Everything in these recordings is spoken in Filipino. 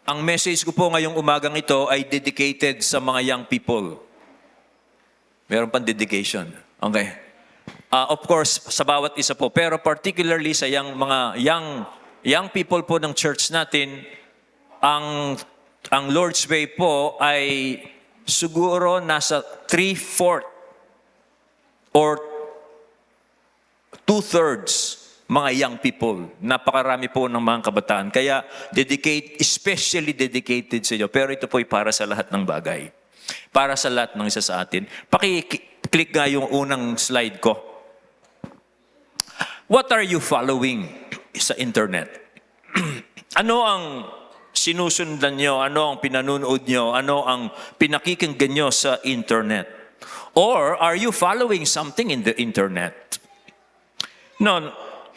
Ang message ko po ngayong umagang ito ay dedicated sa mga young people. Meron pang dedication. Okay. Of course, sa bawat isa po. Pero particularly sa mga young people po ng church natin, ang Lord's Way po ay siguro nasa 3/4 or 2/3 mga young people. Napakarami po ng mga kabataan. Kaya especially dedicated sa inyo. Pero ito po ay para sa lahat ng bagay. Para sa lahat ng isa sa atin. Paki-click nga yung unang slide ko. What are you following sa internet? Ano ang sinusundan nyo? Ano ang pinanunood nyo? Ano ang pinakikinggan nyo sa internet? Or are you following something in the internet? No,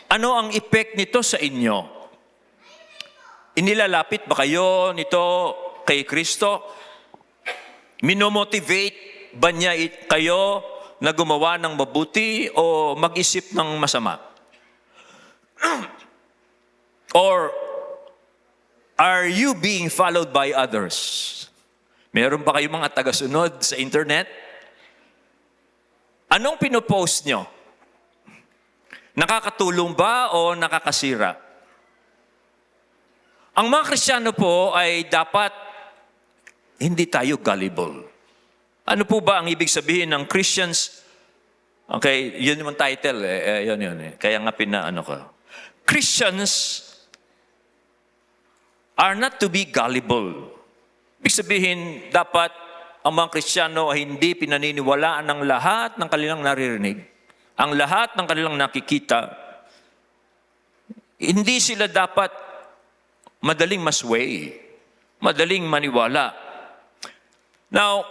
ano ang effect nito sa inyo? Inilalapit ba kayo nito kay Kristo? Minomotivate ba niya kayo na gumawa ng mabuti o mag-isip ng masama? Or are you being followed by others? Meron ba kayong mga tagasunod sa internet? Anong pinopost nyo? Nakakatulong ba o nakakasira? Ang mga Kristiyano po ay dapat hindi tayo gullible. Ano po ba ang ibig sabihin ng Christians? Okay, yun yung title yun. Kaya nga pinaano ko. Christians are not to be gullible. Ibig sabihin, dapat ang mga Kristiyano ay hindi pinaniniwalaan ng lahat ng kanilang naririnig. Ang lahat ng kanilang nakikita, hindi sila dapat madaling masway, madaling maniwala. Now,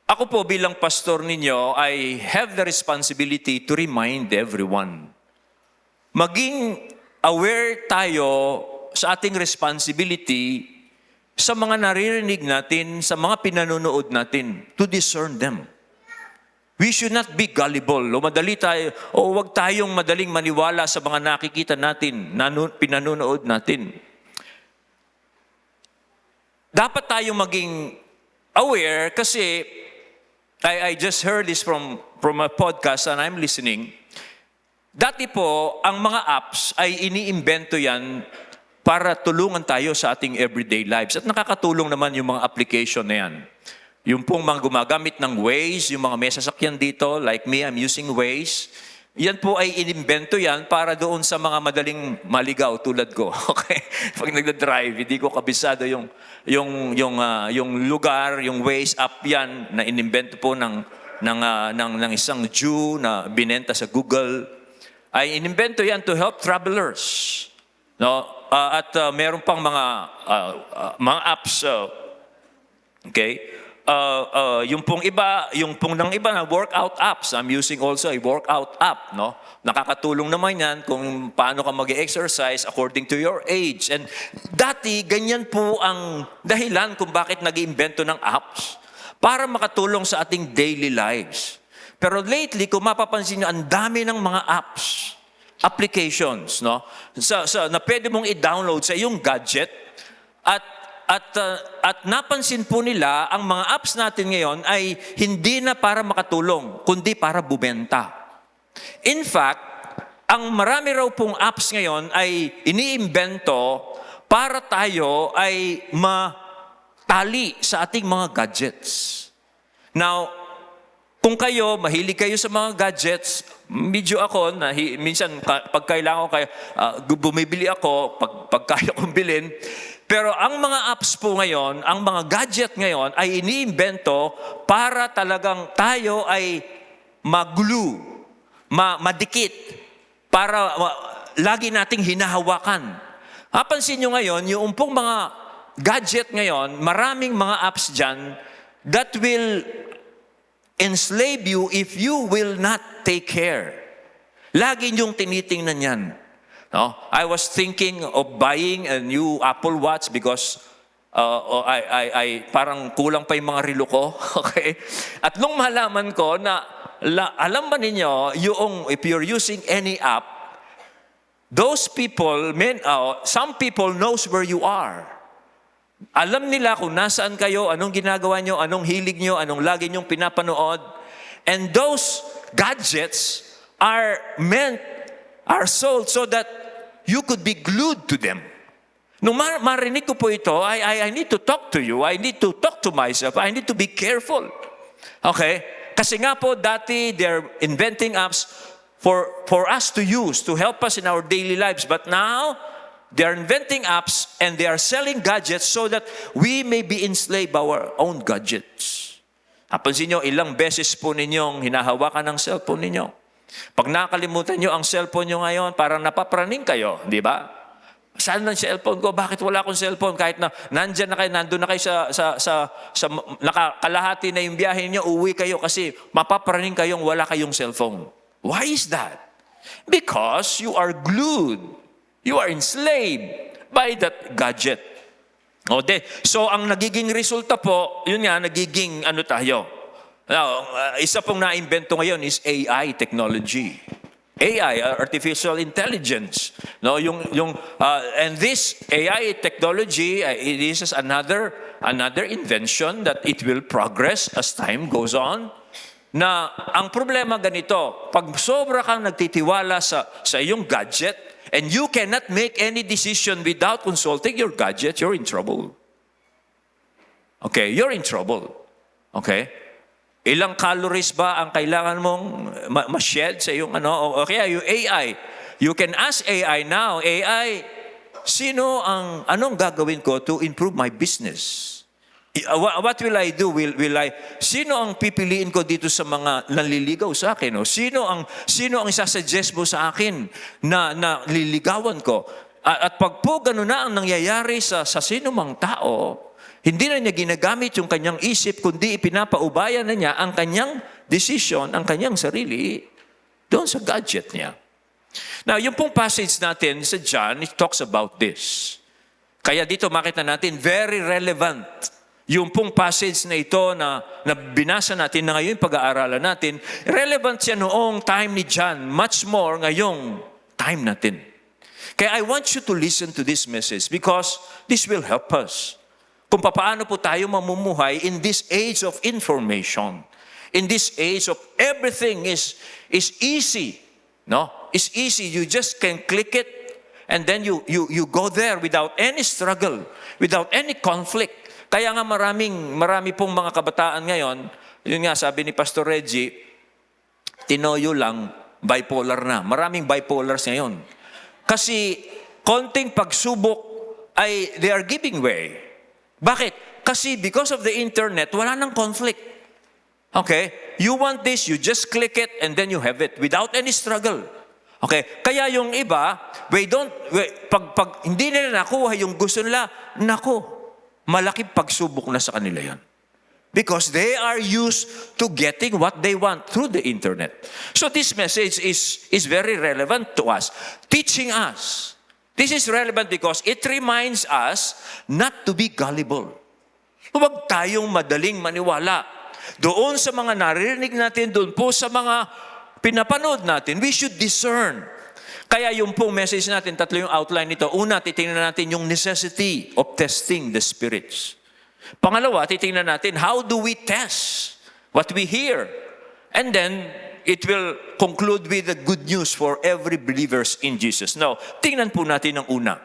ako po bilang pastor ninyo, I have the responsibility to remind everyone. Maging aware tayo sa ating responsibility sa mga naririnig natin, sa mga pinanonood natin, to discern them. We should not be gullible. Huwag tayong madaling maniwala sa mga nakikita natin, pinanunood natin. Dapat tayong maging aware kasi I just heard this from a podcast and I'm listening. Dati po, ang mga apps ay iniimbento yan para tulungan tayo sa ating everyday lives. At nakakatulong naman yung mga application na yan. Yung pong mga gumagamit ng Waze, yung mga may sasakyan dito, like me, I'm using Waze. Yan po ay inimbento yan para doon sa mga madaling maligaw tulad ko. Okay? Pag nagda-drive, hindi ko kabisado yung lugar, yung Waze app yan na inimbento po ng isang Jew na binenta sa Google. Ay inimbento yan to help travelers. No? Meron pang mga apps, okay? Yung pong ng iba na workout apps. I'm using also a workout app, no? Nakakatulong naman yan kung paano ka mag-exercise according to your age. And dati, ganyan po ang dahilan kung bakit nag-iimbento ng apps para makatulong sa ating daily lives. Pero lately, kung mapapansin nyo, ang dami ng mga apps, applications, no? Na pwede mong i-download sa iyong gadget at napansin po nila, ang mga apps natin ngayon ay hindi na para makatulong, kundi para bumenta. In fact, ang marami raw pong apps ngayon ay iniimbento para tayo ay matali sa ating mga gadgets. Now, kung mahilig kayo sa mga gadgets, medyo ako, minsan pag kailangan ko bumibili ako, pag kaya kong bilhin. Pero ang mga apps po ngayon, ang mga gadget ngayon ay iniimbento para talagang tayo ay mag-glue, madikit, para lagi nating hinahawakan. Napansin nyo ngayon, yung pong mga gadget ngayon, maraming mga apps dyan that will enslave you if you will not take care. Lagi niyong tinitingnan yan. No? I was thinking of buying a new Apple Watch because parang kulang pa yung mga relo ko. Okay? At nung malaman ko na, alam ba ninyo, if you're using any app, those people, some people knows where you are. Alam nila kung nasaan kayo, anong ginagawa nyo, anong hilig nyo, anong lagi nyong pinapanood. And those gadgets are sold so that you could be glued to them. Nung marinig ko po ito, I need to talk to you. I need to talk to myself. I need to be careful. Okay? Kasi nga po, dati, they're inventing apps for us to use, to help us in our daily lives. But now, they're inventing apps and they are selling gadgets so that we may be enslaved by our own gadgets. Napansin nyo, ilang beses po ninyong hinahawakan ng cellphone ninyo. Pag nakalimutan nyo ang cellphone nyo ngayon, parang napapraning kayo, di ba? Saan ang cellphone ko? Bakit wala akong cellphone? Kahit na nandyan na kayo, nandun na kayo sa nakakalahati na yung biyahe niyo, uwi kayo kasi mapapraning kayong wala kayong cellphone. Why is that? Because you are glued. You are enslaved by that gadget. So ang nagiging resulta po, yun nga, nagiging ano tayo. Now, isa pong naimbento ngayon is AI technology. AI, artificial intelligence. No, and this AI technology, it is another invention that it will progress as time goes on. Na ang problema ganito, pag sobra kang nagtitiwala sa iyong gadget, and you cannot make any decision without consulting your gadget, you're in trouble. Okay, you're in trouble. Okay? Ilang calories ba ang kailangan mong ma-shed sa iyong ano? O kaya yung AI. You can ask AI now, AI, anong gagawin ko to improve my business? What will I do? Sino ang pipiliin ko dito sa mga nanliligaw sa akin? O sino ang isasuggest mo sa akin na liligawan ko? At pag po gano'n na ang nangyayari sa sino mang tao, hindi na niya ginagamit yung kanyang isip, kundi ipinapaubayan na niya ang kanyang decision, ang kanyang sarili, doon sa gadget niya. Now, yung pong passage natin sa John, it talks about this. Kaya dito makita natin, very relevant. Yung pong passage na ito na binasa natin, na ngayon pag-aaralan natin, relevant siya noong time ni John, much more ngayong time natin. Kaya I want you to listen to this message because this will help us. Kung paano po tayo mamumuhay in this age of information. In this age of everything is easy. No? It's easy. You just can click it and then you go there without any struggle, without any conflict. Kaya nga marami pong mga kabataan ngayon, yun nga sabi ni Pastor Reggie, tinoyo lang, bipolar na. Maraming bipolars ngayon. Kasi konting pagsubok ay they are giving way. Bakit? Kasi because of the internet, wala nang conflict. Okay? You want this, you just click it and then you have it without any struggle. Okay? Kaya yung iba, pag hindi nila nakuha yung gusto nila, malaking pagsubok na sa kanila yan. Because they are used to getting what they want through the internet. So this message is very relevant to us, teaching us. This is relevant because it reminds us not to be gullible. Huwag tayong madaling maniwala. Doon sa mga naririnig natin, doon po sa mga pinapanood natin, we should discern. Kaya yung pong message natin, tatlo yung outline nito. Una, titingnan natin yung necessity of testing the spirits. Pangalawa, titingnan natin, how do we test what we hear? And then, it will conclude with the good news for every believers in Jesus. Now, tingnan po natin ang una.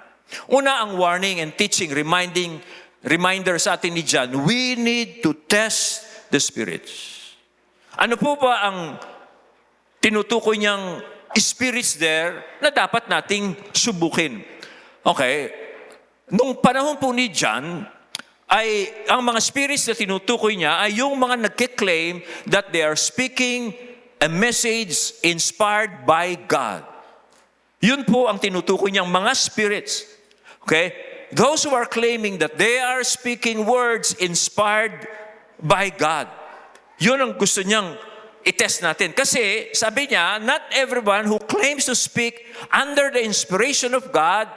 Una, ang warning and teaching, reminder sa atin ni John, we need to test the spirits. Ano po ba ang tinutukoy niyang spirits there na dapat nating subukin? Okay. Nung panahon po ni John, ay ang mga spirits na tinutukoy niya ay yung mga nagkiklaim that they are speaking a message inspired by God. Yun po ang tinutukoy niyang mga spirits. Okay? Those who are claiming that they are speaking words inspired by God. Yun ang gusto niyang i-test natin. Kasi, sabi niya, not everyone who claims to speak under the inspiration of God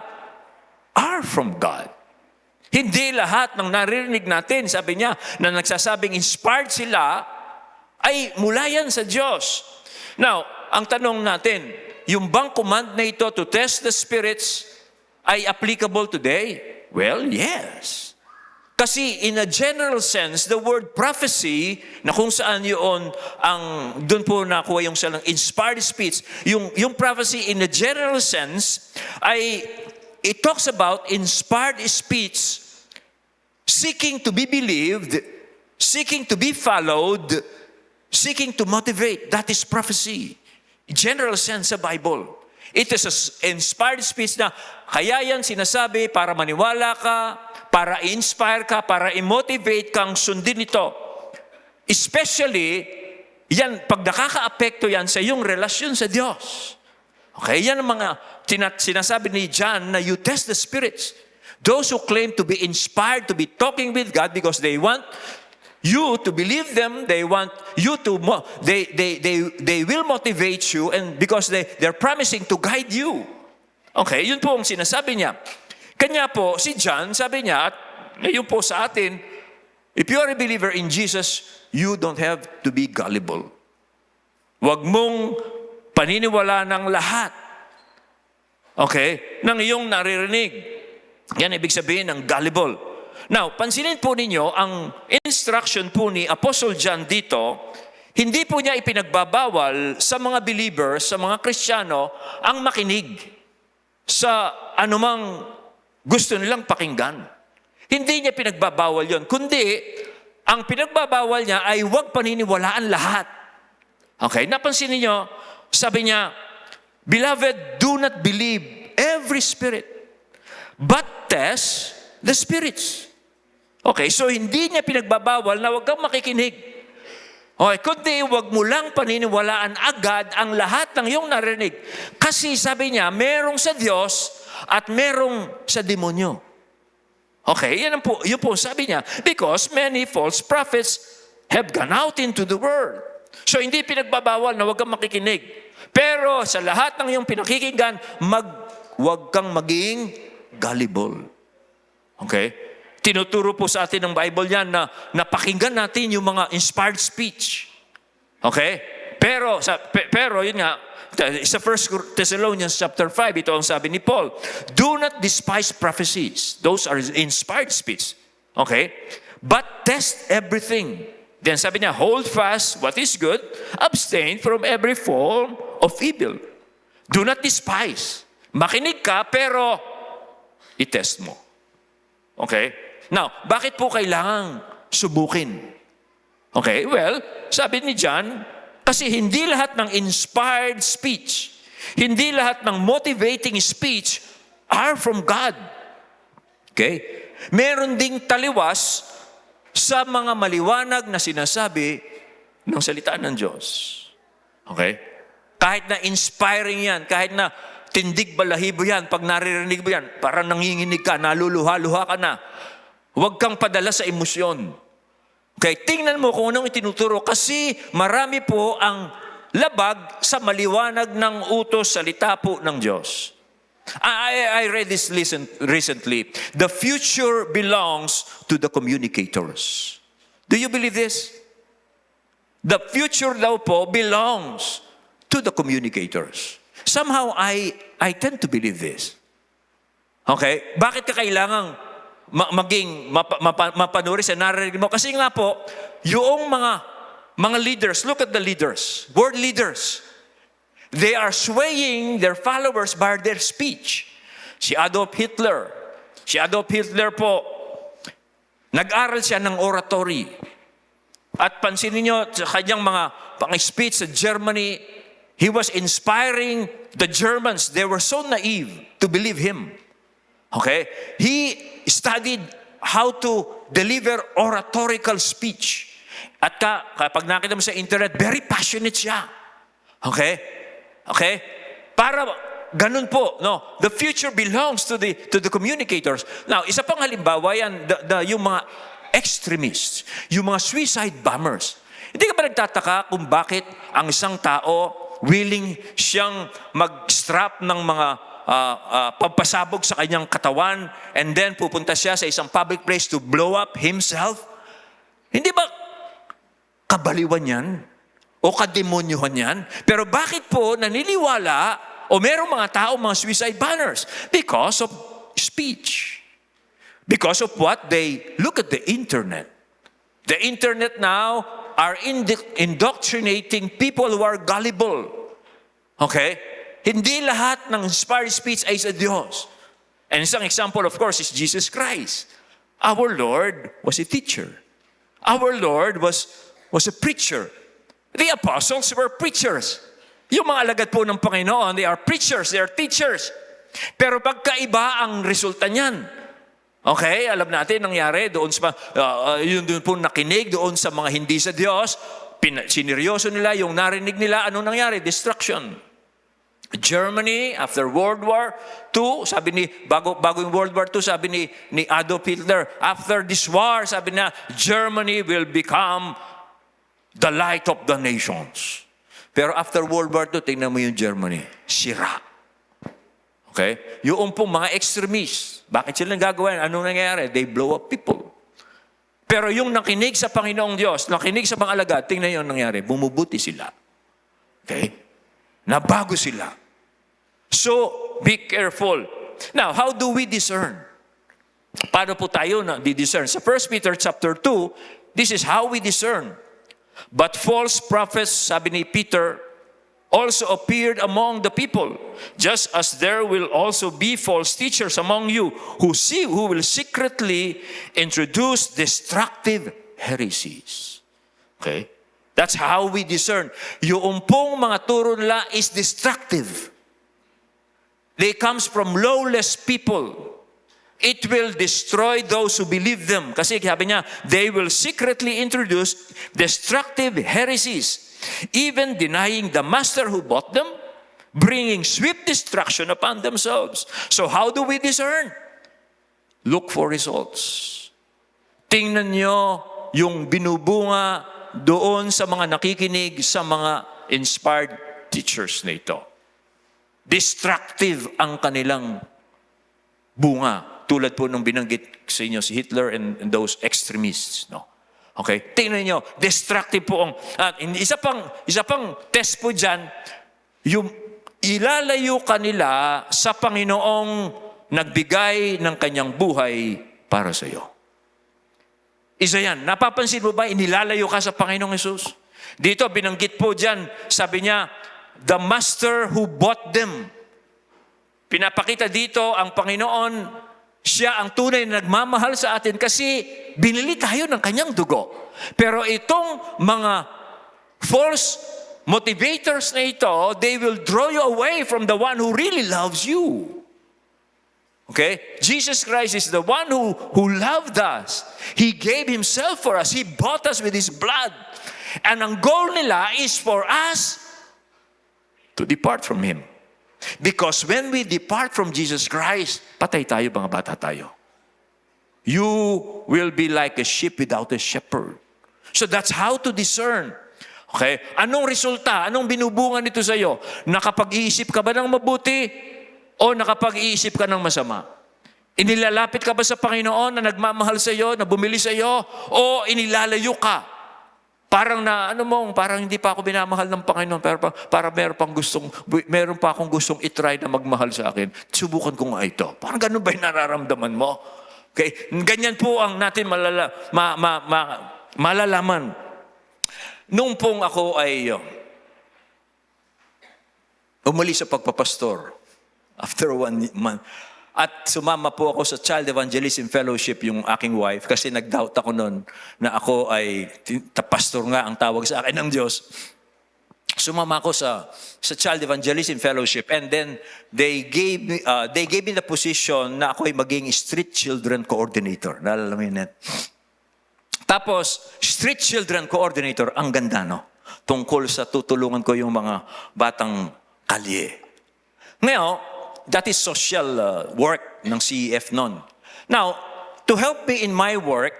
are from God. Hindi lahat ng naririnig natin, sabi niya, na nagsasabing inspired sila, ay mula yan sa Diyos. Now, ang tanong natin, yung bang command na ito to test the spirits ay applicable today? Well, yes. Kasi in a general sense, the word prophecy, na kung saan yun, doon po nakuha yung salang inspired speech, yung prophecy in a general sense, it talks about inspired speech, seeking to be believed, seeking to be followed, seeking to motivate. That is prophecy. General sense sa Bible. It is an inspired speech na kaya yan sinasabi para maniwala ka, para i-inspire ka, para i-motivate kang sundin ito. Especially, yan, pag nakaka-apekto yan sa iyong relasyon sa Diyos. Okay, yan ang mga sinasabi ni John na you test the spirits. Those who claim to be inspired to be talking with God because they want you to believe them, they want you to, they will motivate you and because they're promising to guide you. Okay, yun po ang sinasabi niya. Kanya po, si John, sabi niya, at ngayon po sa atin, if you are a believer in Jesus, you don't have to be gullible. Huwag mong paniniwala ng lahat. Okay? Nang iyong naririnig. Yan ibig sabihin ng gullible. Now, pansinin po ninyo, ang instruction po ni Apostle John dito, hindi po niya ipinagbabawal sa mga believers, sa mga Kristiyano, ang makinig sa anumang gusto nilang pakinggan. Hindi niya pinagbabawal yon, kundi ang pinagbabawal niya ay huwag paniniwalaan lahat. Okay, napansin niyo, sabi niya, Beloved, do not believe every spirit, but test the spirits. Okay, so hindi niya pinagbabawal na huwag kang makikinig. Okay, kundi huwag mo lang paniniwalaan agad ang lahat ng iyong narinig. Kasi sabi niya, merong sa Diyos at merong sa demonyo. Okay, yun po sabi niya. Because many false prophets have gone out into the world. So hindi pinagbabawal na huwag kang makikinig. Pero sa lahat ng iyong pinakikinggan, huwag kang maging gullible. Okay? Tinuturo po sa atin ng Bible yan na napakinggan natin yung mga inspired speech. Okay? Pero yun nga, sa 1 Thessalonians chapter 5, ito ang sabi ni Paul, do not despise prophecies. Those are inspired speech. Okay? But test everything. Then sabi niya, hold fast what is good, abstain from every form of evil. Do not despise. Makinig ka, pero i-test mo. Okay? Now, bakit po kailangang subukin? Okay, well, sabi ni John, kasi hindi lahat ng inspired speech, hindi lahat ng motivating speech are from God. Okay? Meron ding taliwas sa mga maliwanag na sinasabi ng salita ng Diyos. Okay? Kahit na inspiring yan, kahit na tindig balahibo yan, pag naririnig mo yan, parang nanginginig ka, naluluha-luha ka na. Huwag kang padala sa emosyon. Okay, tingnan mo kung anong itinuturo kasi marami po ang labag sa maliwanag ng utos salita po ng Diyos. I read this recently. The future belongs to the communicators. Do you believe this? The future daw po belongs to the communicators. Somehow I tend to believe this. Okay? Bakit ka kailangang mapanuri sa narinig mo? Kasi nga po, yung mga leaders, look at the leaders, world leaders, they are swaying their followers by their speech. Si Adolf Hitler po, nag-aral siya ng oratory. At pansinin nyo, sa kanyang mga pang-speech sa Germany, he was inspiring the Germans. They were so naive to believe him. Okay? He studied how to deliver oratorical speech. At kapag nakita mo sa internet, very passionate siya. Okay? Okay? Para ganun po, no? The future belongs to the communicators. Now, isa pang halimbawa yan, yung mga extremists, yung mga suicide bombers. Hindi ka ba nagtataka kung bakit ang isang tao willing siyang mag-strap ng mga pampasabog sa kanyang katawan and then pupunta siya sa isang public place to blow up himself? Hindi ba kabaliwan yan? O kademonyohan yan? Pero bakit po naniniwala o merong mga tao, mga suicide bombers? Because of speech. Because of what? They look at the internet. The internet now are indoctrinating people who are gullible. Okay? Hindi lahat ng inspired speech ay sa Diyos. And isang example, of course, is Jesus Christ. Our Lord was a teacher. Our Lord was a preacher. The apostles were preachers. Yung mga alagad po ng Panginoon, they are preachers, they are teachers. Pero pagkaiba ang resulta niyan. Okay, alam natin nangyari doon sa yun doon po nakinig doon sa mga hindi sa Diyos, sineryoso nila yung narinig nila, ano nangyari? Destruction. Germany after World War II, sabi ni bago yung World War II, sabi ni Adolf Hitler, after this war, sabi na Germany will become the light of the nations. Pero after World War II, tingnan mo yung Germany, sira. Okay? Yung pong mga extremists, bakit sila gagawin? Anong nangyayari? They blow up people. Pero yung nakinig sa Panginoong Diyos, nakinig sa mga alagad, tingnan yung nangyari, bumubuti sila. Okay? Nabago sila. So, be careful. Now, how do we discern? Paano po tayo na di-discern? Sa 1 Peter chapter 2, this is how we discern. But false prophets, sabi ni Peter, also appeared among the people, just as there will also be false teachers among you who will secretly introduce destructive heresies. Okay? That's how we discern. Yung pong mga turo nila is destructive. They comes from lawless people. It will destroy those who believe them. Kasi sabi niya, they will secretly introduce destructive heresies, even denying the master who bought them, bringing swift destruction upon themselves. So how do we discern? Look for results. Tingnan nyo yung binubunga doon sa mga nakikinig sa mga inspired teachers na ito. Destructive ang kanilang bunga. Tulad po nung binanggit sa inyo si Hitler and those extremists. No? Okay? Tingnan nyo, destructive po ang... At isa pang test po dyan, yung ilalayo kanila sa Panginoong nagbigay ng kanyang buhay para sa iyo. Isa yan. Napapansin mo ba, inilalayo ka sa Panginoong Hesus? Dito, binanggit po dyan, sabi niya, the master who bought them. Pinapakita dito ang Panginoon, siya ang tunay na nagmamahal sa atin kasi binili tayo ng kanyang dugo. Pero itong mga false motivators na ito, they will draw you away from the one who really loves you. Okay? Jesus Christ is the one who loved us. He gave Himself for us. He bought us with His blood. And ang goal nila is for us to depart from Him. Because when we depart from Jesus Christ, patay tayo, mga bata tayo. You will be like a sheep without a shepherd. So that's how to discern. Okay? Anong resulta? Anong binubunga nito sa iyo? Nakapag-iisip ka ba ng mabuti? O nakapag-iisip ka ng masama? Inilalapit ka ba sa Panginoon na nagmamahal sa iyo, na bumili sa iyo? O inilalayo ka? Parang parang hindi pa ako binamahal ng Panginoon, pero para meron pa akong gustong itry na magmahal sa akin. Subukan ko nga ito. Parang ganun ba yung nararamdaman mo? Okay? Ganyan po ang natin malalaman. Nung pong ako ay umalis sa pagpapastor, after 1 month. At sumama po ako sa Child Evangelism Fellowship, yung aking wife, kasi nag-doubt ako noon na ako ay pastor nga ang tawag sa akin ng Diyos. Sumama ako sa Child Evangelism Fellowship, and then they gave me the position na ako ay maging street children coordinator. Naalala mo yun, Net? Tapos, street children coordinator, ang ganda, no? Tungkol sa tutulungan ko yung mga batang kalye. Ngayon, that is social work ng CEF noon. Now, to help me in my work,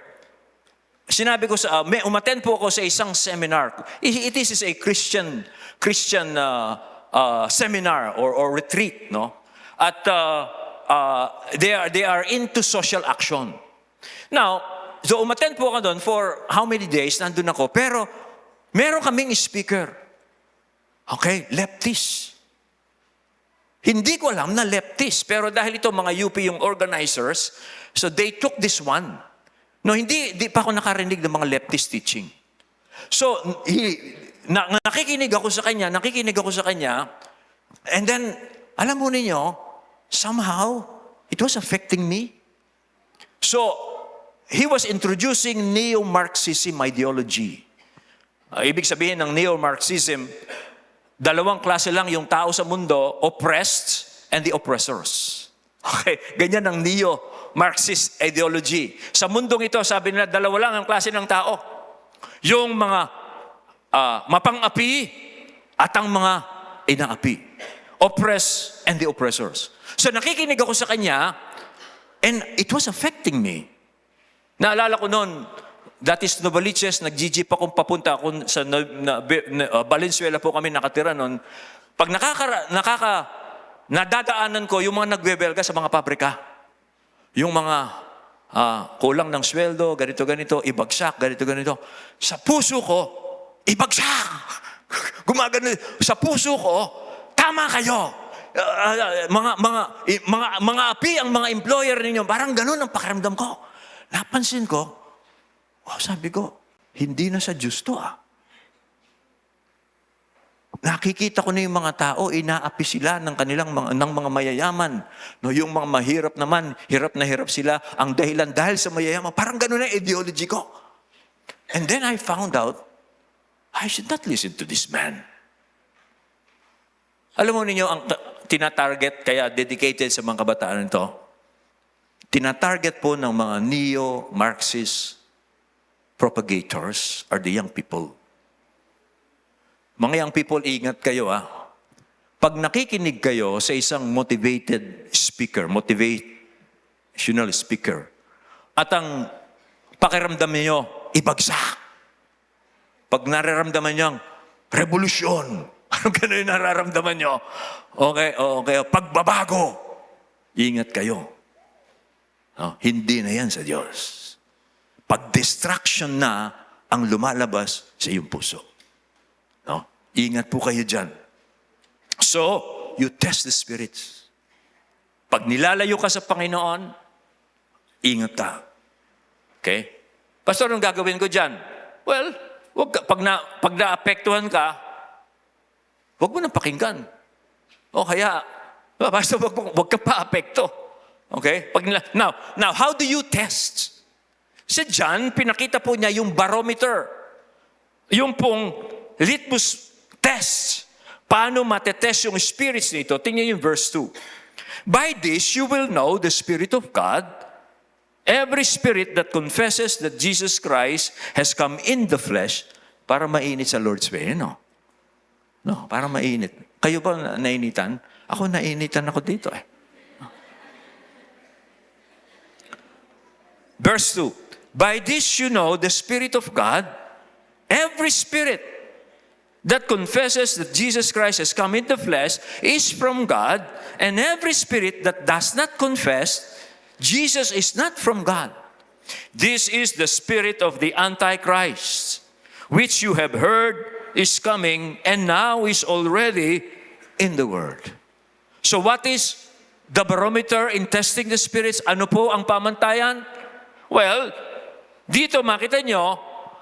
sinabi ko umattend po ako sa isang seminar. It is a Christian seminar or retreat, no? At they are into social action. Now, so umattend po ako doon for how many days? Nandun ako. Pero meron kaming speaker. Okay, leftist. Hindi ko alam na leftist, pero dahil ito mga UP yung organizers, so they took this one. No, hindi pa ako nakarinig ng mga leftist teaching. So, nakikinig ako sa kanya, and then, alam mo ninyo, somehow, it was affecting me. So, he was introducing neo-Marxism ideology. Ibig sabihin ng neo-Marxism, dalawang klase lang yung tao sa mundo, oppressed and the oppressors. Okay, ganyan ang neo-Marxist ideology. Sa mundong ito, sabi nila, dalawa lang ang klase ng tao. Yung mga mapang-api at ang mga inaapi. Oppressed and the oppressors. So nakikinig ako sa kanya, and it was affecting me. Naalala ko noon, that is Novaliches, nag-jeep akong papunta ako sa Valenzuela po kami nakatira noon. Pag nadadaanan ko yung mga nagbebelga sa mga pabrika. Yung mga kulang ng sweldo, ganito, ibagsak, ganito. Sa puso ko, ibagsak! Gumagano. Sa puso ko, tama kayo! Mga api ang mga employer ninyo. Parang ganun ang pakiramdam ko. Napansin ko, sabi ko, hindi na sa Diyos to Nakikita ko na yung mga tao, inaapi sila ng kanilang ng mga mayayaman. No, yung mga mahirap naman, hirap na hirap sila. Ang dahilan dahil sa mayayaman, parang ganun ang ideology ko. And then I found out, I should not listen to this man. Alam mo ninyo, ang tinatarget, kaya dedicated sa mga kabataan nito, tinatarget po ng mga neo-Marxist propagators are the young people. Mga young people, ingat kayo Pag nakikinig kayo sa isang motivated speaker, motivational speaker, at ang pakiramdam niyo, ibagsak. Pag nararamdaman niyo, revolusyon. Ano gano'n yung nararamdaman niyo? Okay. Pagbabago. Ingat kayo. No, hindi na yan sa Diyos. Pag-distraction na ang lumalabas sa iyong puso. No? Ingat po kayo dyan. So, you test the spirits. Pag nilalayo ka sa Panginoon, ingat ka. Okay? Pastor, anong gagawin ko dyan? Well, pag naapektuhan ka, huwag mo nang pakinggan. O kaya, basta huwag ka pa-apekto. Okay? Now, how do you test? Sa John, pinakita po niya yung barometer. Yung pong litmus test. Paano matetest yung spirits nito? Tingnan yung verse 2. By this you will know the Spirit of God. Every spirit that confesses that Jesus Christ has come in the flesh, para mainit sa Lord's Way, no? No, para mainit. Kayo ba nainitan? Ako nainitan ako dito Verse 2. By this you know the Spirit of God. Every spirit that confesses that Jesus Christ has come in the flesh is from God, and every spirit that does not confess Jesus is not from God. This is the spirit of the Antichrist, which you have heard is coming and now is already in the world. So what is the barometer in testing the spirits? Ano po ang pamantayan? Well, dito makita nyo,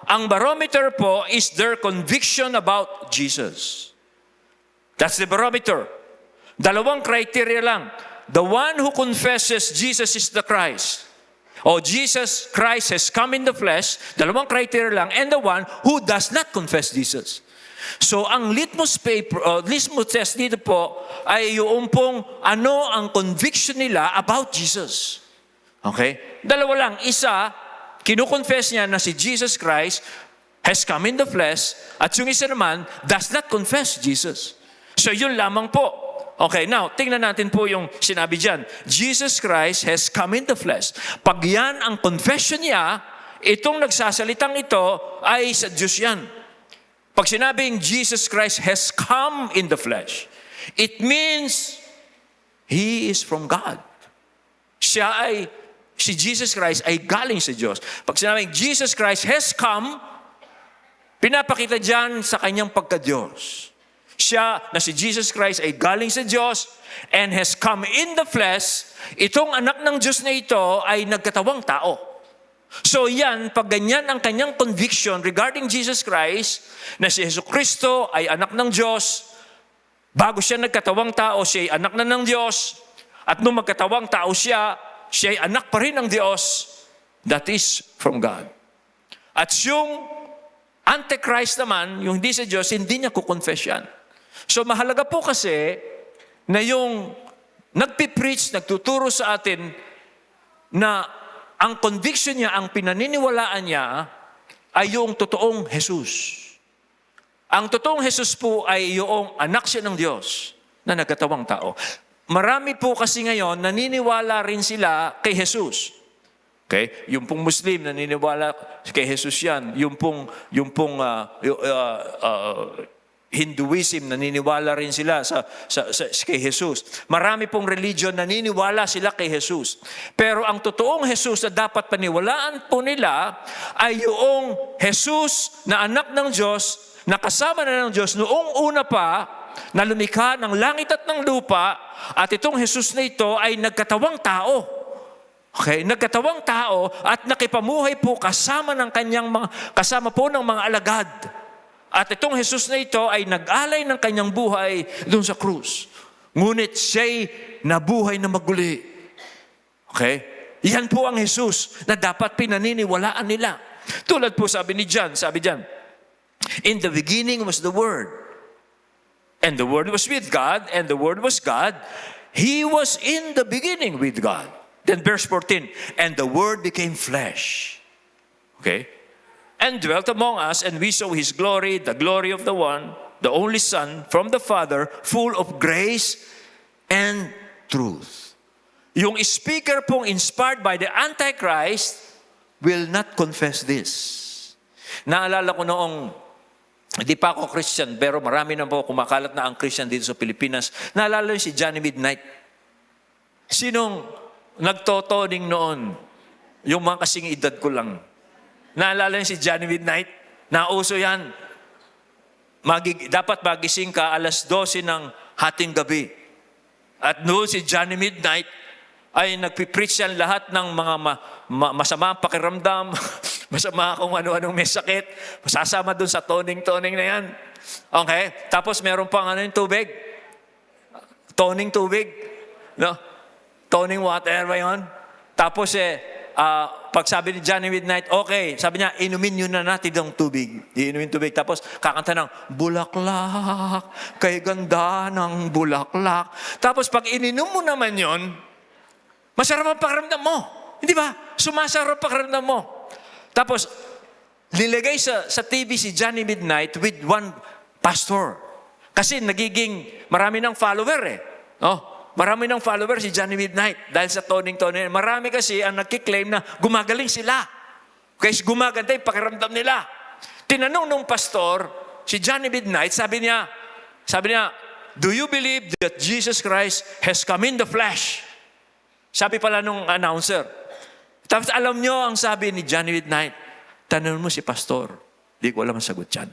ang barometer po is their conviction about Jesus. That's the barometer. Dalawang criteria lang. The one who confesses Jesus is the Christ, o Jesus Christ has come in the flesh, dalawang criteria lang, and the one who does not confess Jesus. So ang litmus test dito po ay yung pong ano ang conviction nila about Jesus. Okay? Dalawa lang. Isa, kinukonfess niya na si Jesus Christ has come in the flesh, at yung isa naman does not confess Jesus. So yun lamang po. Okay, now, tingnan natin po yung sinabi dyan. Jesus Christ has come in the flesh. Pag yan ang confession niya, itong nagsasalitang ito ay sa Diyos yan. Pag sinabing Jesus Christ has come in the flesh, it means He is from God. Si Jesus Christ ay galing sa Diyos. Pag sinabing Jesus Christ has come, pinapakita dyan sa kanyang pagka-Diyos. Siya na si Jesus Christ ay galing sa Diyos and has come in the flesh. Itong anak ng Diyos na ito ay nagkatawang tao. So yan, pag ganyan ang kanyang conviction regarding Jesus Christ, na si Jesucristo ay anak ng Diyos, bago siya nagkatawang tao, siya ay anak na ng Diyos, at nung magkatawang tao siya ay anak pa rin ng Diyos, that is from God. At yung Antichrist naman, yung hindi sa Diyos, hindi niya kukonfess yan. So mahalaga po kasi na yung nagpipreach, nagtuturo sa atin na ang conviction niya, ang pinaniniwalaan niya ay yung totoong Jesus. Ang totoong Jesus po ay yung anak siya ng Diyos na nagkatawang tao. Marami po kasi ngayon naniniwala rin sila kay Jesus. Okay? Yung pong Muslim naniniwala kay Jesus yan. Yung pong Hinduism naniniwala rin sila kay Jesus. Marami pong religion naniniwala sila kay Jesus. Pero ang totoong Jesus na dapat paniwalaan po nila ay yung Jesus na anak ng Diyos, na kasama na ng Diyos noong una pa, na lumikha ng langit at ng lupa, at itong Jesus na ito ay nagkatawang tao. Okay, nagkatawang tao at nakipamuhay po kasama po ng mga alagad. At itong Jesus na ito ay nag-alay ng kanyang buhay doon sa krus. Ngunit siya'y nabuhay na maguli. Okay? Yan po ang Jesus na dapat pinaniniwalaan nila. Tulad po sabi John, in the beginning was the Word. And the Word was with God, and the Word was God. He was in the beginning with God. Then verse 14, and the Word became flesh. Okay? And dwelt among us, and we saw His glory, the glory of the one, the only Son, from the Father, full of grace and truth. Yung speaker pong inspired by the Antichrist will not confess this. Naalala ko noong, hindi pa ako Christian, pero marami na po kumakalat na ang Christian dito sa Pilipinas. Naalala niyo si Johnny Midnight. Sinong nagtotoning noon? Yung mga kasing edad ko lang. Naalala niyo si Johnny Midnight? Nauso yan. Dapat magising ka alas 12 ng hating gabi. At noon si Johnny Midnight ay nagpipreach yan lahat ng mga masama pakiramdam, masama kung ano-anong may sakit. Masasama dun sa toning-toning na yan. Okay? Tapos meron pang yung tubig. Toning tubig. No? Toning water ba yun? Tapos pag sabi ni Johnny Midnight, okay, sabi niya, inumin nyo na natin ng tubig. Iinumin tubig. Tapos kakanta ng, bulaklak, kay ganda ng bulaklak. Tapos pag ininom mo naman yon, masarap ang pakiramdam mo. Hindi ba? Sumasarap ang pakiramdam mo. Tapos, nilagay sa TV si Johnny Midnight with one pastor. Kasi marami ng follower eh. Oh. Marami ng follower si Johnny Midnight dahil sa toning-toning. Marami kasi ang nagkiklaim na gumagaling sila. Kasi gumaganda yung pakiramdam nila. Tinanong nung pastor, si Johnny Midnight, sabi niya, do you believe that Jesus Christ has come in the flesh? Sabi pala nung announcer. Tapos alam nyo ang sabi ni Johnny Midnight, tanong mo si pastor, di ko alam ang sagot yan.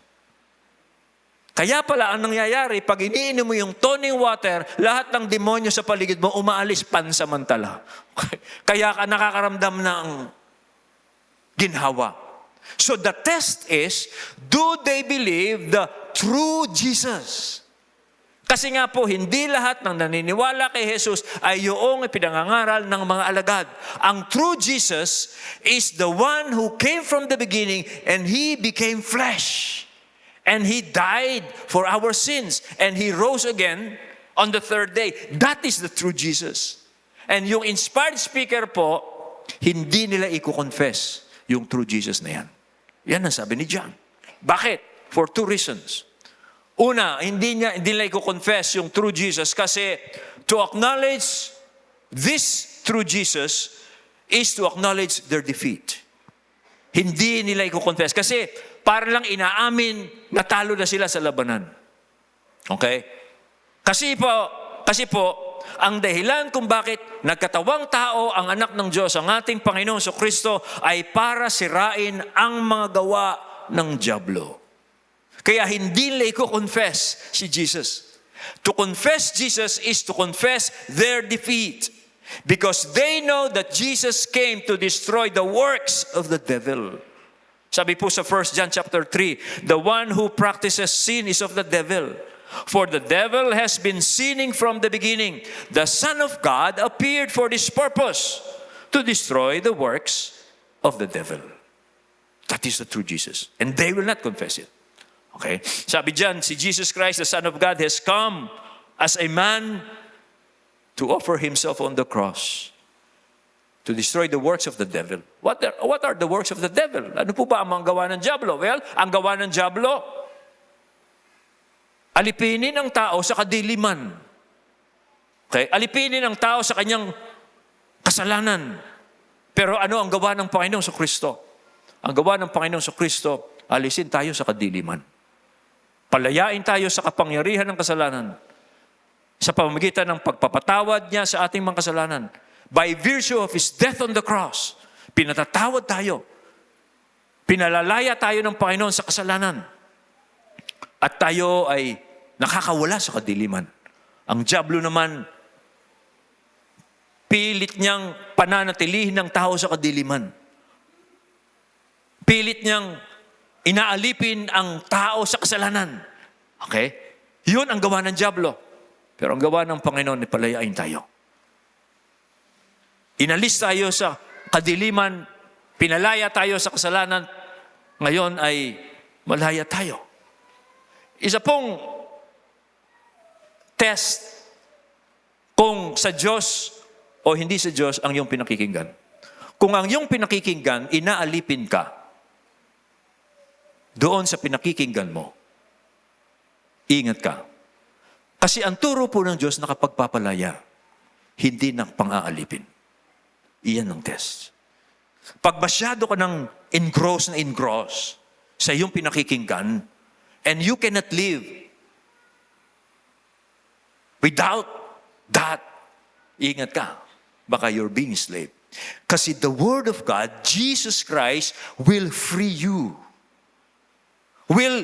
Kaya pala ang nangyayari, pag iniinom mo yung toning water, lahat ng demonyo sa paligid mo umaalis pansamantala. Kaya ka nakakaramdam ng ginhawa. So the test is, do they believe the true Jesus? Kasi nga po, hindi lahat ng naniniwala kay Jesus ay yung ipinangangaral ng mga alagad. Ang true Jesus is the one who came from the beginning and He became flesh. And He died for our sins. And He rose again on the third day. That is the true Jesus. And yung inspired speaker po, hindi nila i-confess yung true Jesus na yan. Yan ang sabi ni John. Bakit? For two reasons. Una, hindi nila i-confess yung true Jesus kasi to acknowledge this true Jesus is to acknowledge their defeat. Hindi nila i-confess kasi para lang inaamin na talo na sila sa labanan. Okay? Kasi po, ang dahilan kung bakit nagkatawang tao ang anak ng Diyos, ang ating Panginoon Kristo, ay para sirain ang mga gawa ng dyablo. Kaya hindi nila i-confess si Jesus. To confess Jesus is to confess their defeat. Because they know that Jesus came to destroy the works of the devil. Sabi po sa 1 John chapter 3, the one who practices sin is of the devil. For the devil has been sinning from the beginning. The Son of God appeared for this purpose, to destroy the works of the devil. That is the true Jesus. And they will not confess it. Okay? Sabi dyan, si Jesus Christ, the Son of God, has come as a man to offer himself on the cross to destroy the works of the devil. What are the works of the devil? Ano po ba ang mga gawa ng diablo? Well, ang gawa ng diablo, alipinin ang tao sa kadiliman. Okay? Alipinin ang tao sa kanyang kasalanan. Pero ano ang gawa ng Panginoong Kristo? Ang gawa ng Panginoong Kristo, alisin tayo sa kadiliman. Palayain tayo sa kapangyarihan ng kasalanan sa pamamagitan ng pagpapatawad niya sa ating mga kasalanan. By virtue of His death on the cross, pinatatawad tayo. Pinalalaya tayo ng Panginoon sa kasalanan. At tayo ay nakakawala sa kadiliman. Ang diablo naman, pilit niyang pananatilihin ng tao sa kadiliman. Pilit niyang inaalipin ang tao sa kasalanan. Okay? Yun ang gawa ng diablo. Pero ang gawa ng Panginoon, palayain tayo. Inalis tayo sa kadiliman, pinalaya tayo sa kasalanan, ngayon ay malaya tayo. Isa pong test kung sa Diyos o hindi sa Diyos ang iyong pinakikinggan. Kung ang iyong pinakikinggan, inaalipin ka doon sa pinakikinggan mo, ingat ka. Kasi ang turo po ng Diyos nakapagpapalaya, hindi ng pang-aalipin. Iyan ang test. Pag masyado ka ng engross sa iyong pinakikinggan, and you cannot live without that, ingat ka. Baka you're being slave. Kasi the Word of God, Jesus Christ, will free you. Will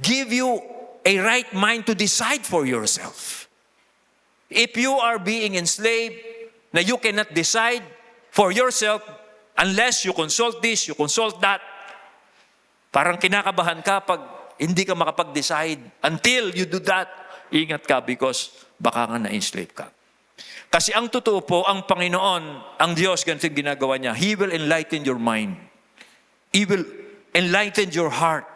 give you a right mind to decide for yourself. If you are being enslaved, na you cannot decide for yourself unless you consult this, you consult that. Parang kinakabahan ka pag hindi ka makapag-decide. Until you do that, ingat ka because baka nga na-enslave ka. Kasi ang totoo po, ang Panginoon, ang Diyos, ganito yung ginagawa niya. He will enlighten your mind. He will enlighten your heart.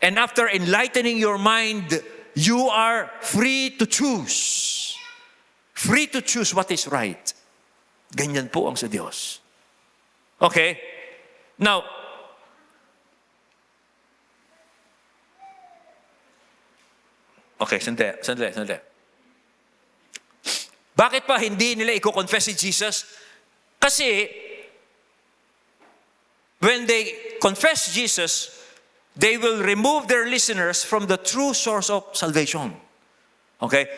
And after enlightening your mind, you are free to choose. Free to choose what is right. Ganyan po ang sa Diyos. Okay? Now, okay, sandali. Bakit pa hindi nila i-confess si Jesus? Kasi, when they confess Jesus, they will remove their listeners from the true source of salvation. Okay?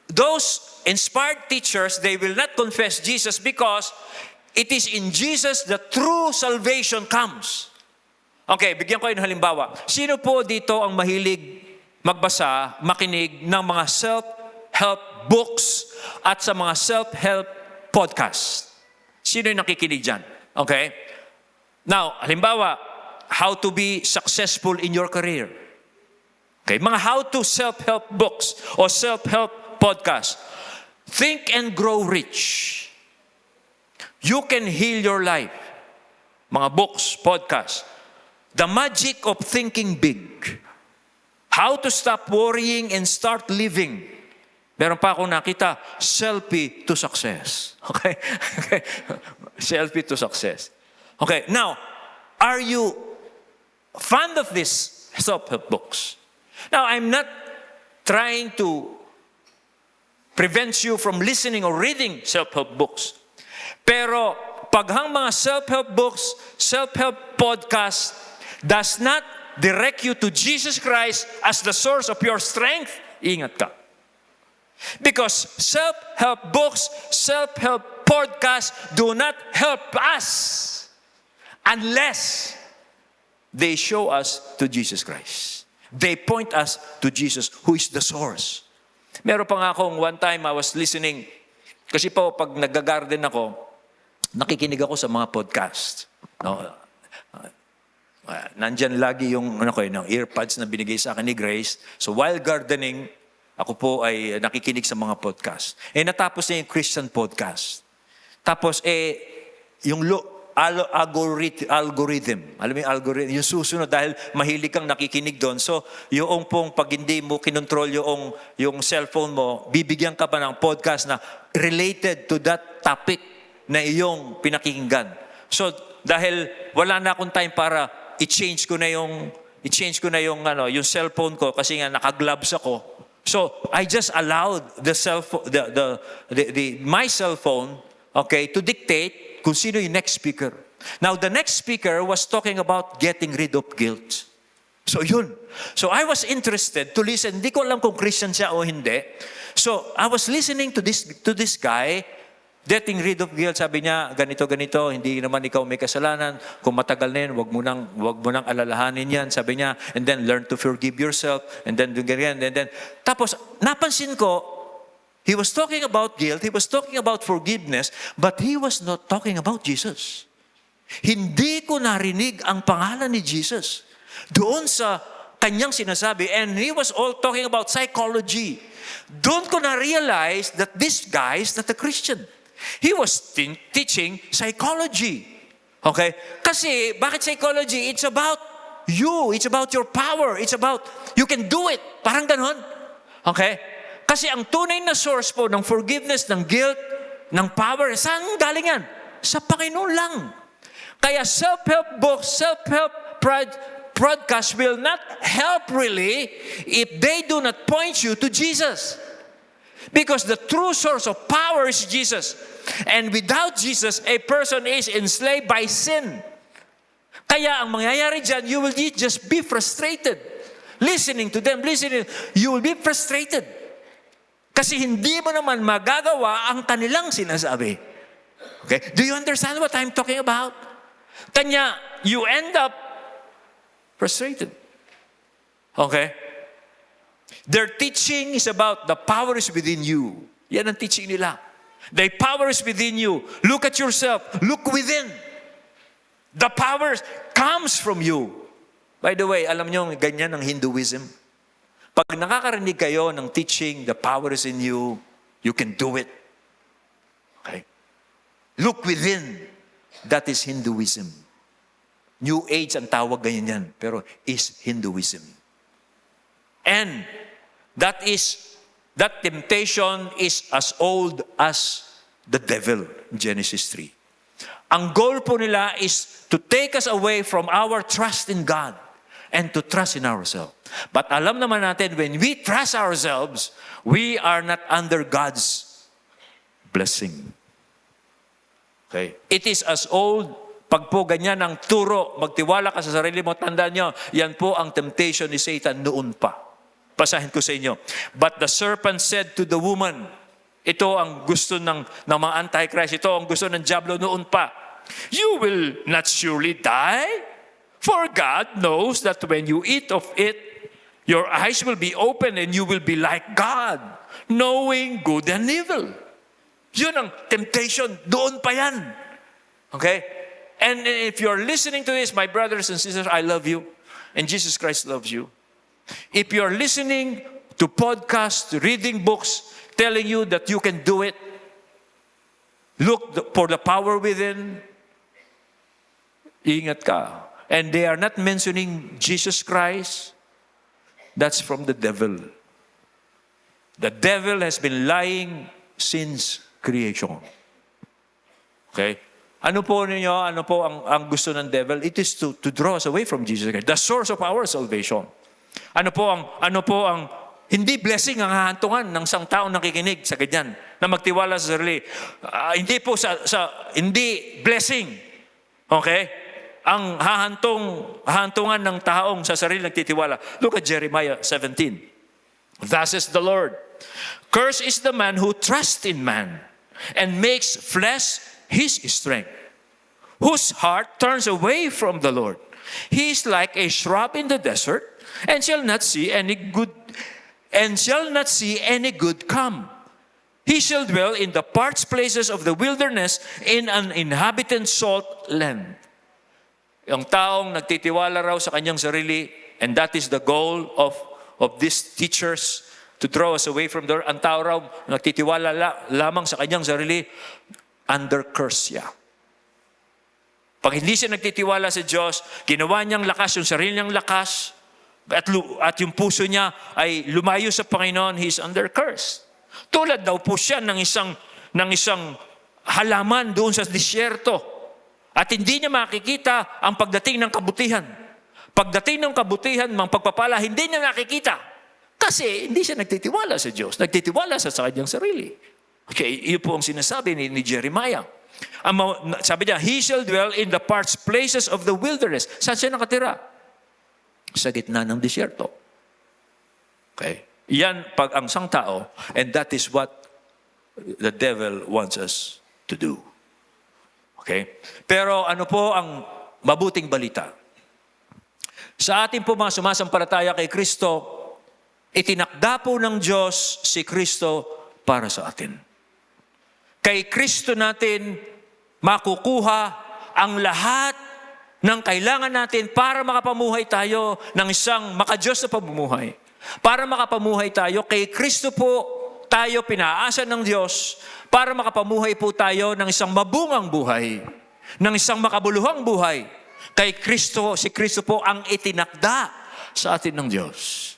Those inspired teachers, they will not confess Jesus because it is in Jesus the true salvation comes. Okay, bigyan ko ng halimbawa. Sino po dito ang mahilig magbasa, makinig ng mga self-help books at sa mga self-help podcast? Sino yung nakikinig dyan? Okay? Now, halimbawa, how to be successful in your career. Okay, mga how-to self-help books o self-help podcast. Think and Grow Rich. You Can Heal Your Life. Mga books, podcast. The Magic of Thinking Big. How to Stop Worrying and Start Living. Meron pa akong nakita, Selfie to Success. Okay? Selfie to Success. Okay, now, are you fond of these self-help books? Now, I'm not trying to prevent you from listening or reading self-help books. Pero, pag ang mga self-help books, self-help podcast, does not direct you to Jesus Christ as the source of your strength, ingat ka. Because self-help books, self-help podcasts do not help us unless they show us to Jesus Christ. They point us to Jesus, who is the source. Meron pa nga akong one time I was listening, kasi po pag nag-garden ako, nakikinig ako sa mga podcast. No? Nandyan lagi yung earpods na binigay sa akin ni Grace. So while gardening, ako po ay nakikinig sa mga podcast. Natapos na yung Christian podcast. Tapos yung algorithm. Alam mo yung algorithm? Yung susunod dahil mahilig kang nakikinig doon. So yung pong pag hindi mo kinontrol yung cellphone mo, bibigyan ka pa ng podcast na related to that topic na iyong pinakikinggan. So dahil wala na akong time para i-change ko na yung cellphone ko kasi nga naka-gloves ako. So I just allowed my cellphone, okay, to dictate kung sino yung next speaker. Now the next speaker was talking about getting rid of guilt. So yun. So I was interested to listen. Hindi ko alam kung Christian siya o hindi. So I was listening to this guy. Getting rid of guilt, sabi niya, ganito, hindi naman ikaw may kasalanan. Kung matagal na yun, wag mo nang alalahanin yan. Sabi niya, and then learn to forgive yourself, and then do ganyan, and then. Tapos, napansin ko, he was talking about guilt, he was talking about forgiveness, but he was not talking about Jesus. Hindi ko narinig ang pangalan ni Jesus doon sa kanyang sinasabi, and he was all talking about psychology. Doon ko na-realize that this guy is not a Christian. He was teaching psychology. Okay? Kasi, bakit psychology? It's about you. It's about your power. It's about, you can do it. Parang ganon. Okay? Kasi ang tunay na source po ng forgiveness, ng guilt, ng power, saan galing yan? Sa Panginoon lang. Kaya self-help books, self-help broadcast will not help really if they do not point you to Jesus. Because the true source of power is Jesus. And without Jesus, a person is enslaved by sin. Kaya ang mangyayari dyan, you will just be frustrated. Listening to them, you will be frustrated. Kasi hindi mo naman magagawa ang kanilang sinasabi. Okay? Do you understand what I'm talking about? Kanya, you end up frustrated. Okay? Their teaching is about the power is within you. Yan ang teaching nila. The power is within you. Look at yourself. Look within. The power comes from you. By the way, alam nyo, ganyan ang Hinduism. Pag nakakarinig kayo ng teaching, the power is in you, you can do it. Okay? Look within. That is Hinduism. New Age ang tawag ganyan yan, pero is Hinduism. And that temptation is as old as the devil, Genesis 3. Ang goal po nila is to take us away from our trust in God and to trust in ourselves. But alam naman natin, when we trust ourselves, we are not under God's blessing. Okay? It is as old, pag po ganyan ang turo, magtiwala ka sa sarili mo, tandaan nyo, yan po ang temptation ni Satan noon pa. Basahin ko sa inyo. But the serpent said to the woman, ito ang gusto ng mga antichrist, ito ang gusto ng diablo noon pa. You will not surely die, for God knows that when you eat of it, your eyes will be open and you will be like God, knowing good and evil. Yun ang temptation, doon pa yan. Okay? And if you're listening to this, my brothers and sisters, I love you. And Jesus Christ loves you. If you're listening to podcasts, reading books, telling you that you can do it, look for the power within, ingat ka. And they are not mentioning Jesus Christ, that's from the devil. The devil has been lying since creation. Okay? Ano po ang gusto ng devil? It is to draw us away from Jesus Christ, the source of our salvation. Ano po ang hindi blessing ang hahantungan ng isang taong nakikinig sa ganyan na magtiwala sa sarili. Hindi po hindi blessing. Okay? Ang hahantungan ng taong sa sarili nagtitiwala. Look at Jeremiah 17. Thus is the Lord. Cursed is the man who trusts in man and makes flesh his strength, whose heart turns away from the Lord. He is like a shrub in the desert, and shall not see any good come. He shall dwell in the parched places of the wilderness, in an inhabited salt land. Yung taong nagtitiwala raw sa kanyang sarili, and that is the goal of these teachers, to draw us away from there. Ang tao raw nagtitiwala lamang sa kanyang sarili, under curse siya. Pag hindi siya nagtitiwala sa Diyos, ginawa niyang lakas yung sarili niyang lakas, at yung puso niya ay lumayo sa Panginoon, he is under curse. Tulad daw po siya ng isang halaman doon sa disyerto. At hindi niya makikita ang pagdating ng kabutihan. Pagdating ng kabutihan, mga pagpapala, hindi niya nakikita. Kasi hindi siya nagtitiwala sa Diyos. Nagtitiwala sa kanyang sarili. Okay, iyon po ang sinasabi ni Jeremiah. Sabi niya, he shall dwell in the parched places of the wilderness. Saan siya nakatira? Sa gitna ng disyerto. Okay. Yan pag ang isang tao, and that is what the devil wants us to do. Okay? Pero ano po ang mabuting balita? Sa ating po mga sumasampalataya kay Kristo, itinakda po ng Diyos si Kristo para sa atin. Kay Kristo natin makukuha ang lahat ng kailangan natin para makapamuhay tayo ng isang makadiyos na pamumuhay. Para makapamuhay tayo, kay Kristo po tayo pinaasa ng Diyos para makapamuhay po tayo ng isang mabungang buhay, ng isang makabuluhang buhay. Kay Kristo, si Kristo po ang itinakda sa atin ng Diyos.